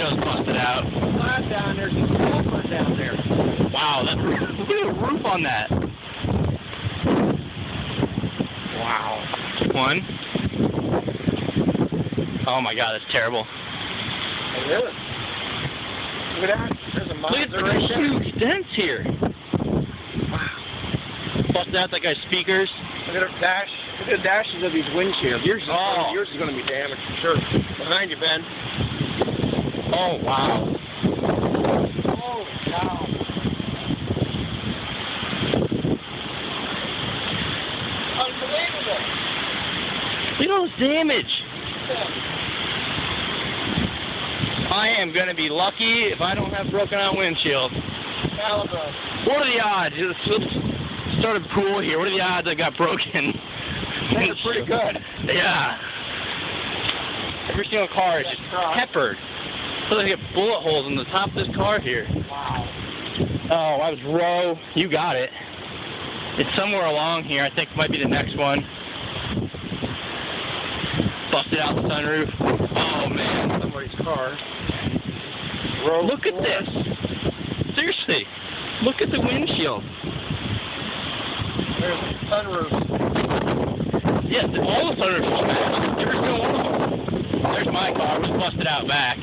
window's busted out. Flat down there, some sulfur down there. Wow, look at the roof on that. Wow. One. Oh my God, that's terrible. Oh, really? Look at that. There's a Look at monster the right there. huge dents here. Wow. Busted out that guy's speakers. Look at the dash. Look at the dashes of these windshields. Yours is going to be damaged for sure. Behind you, Ben. Oh, wow. Holy cow. Unbelievable. Look at all this damage. I am going to be lucky if I don't have broken out windshield. Malibu. What are the odds? Let's start a pool here. What are the odds I got broken? They're pretty good. Yeah. Every single car is just peppered. Looks like I got bullet holes in the top of this car here. Wow. Oh, I was row. You got it. It's somewhere along here. I think it might be the next one. Busted out the sunroof. Oh, man. Somebody's car. Look at this. Seriously. Look at the windshield. There's the sunroof. Yes, all the sunroofs are smashed. Every single one of them. There's my car. It was busted out back.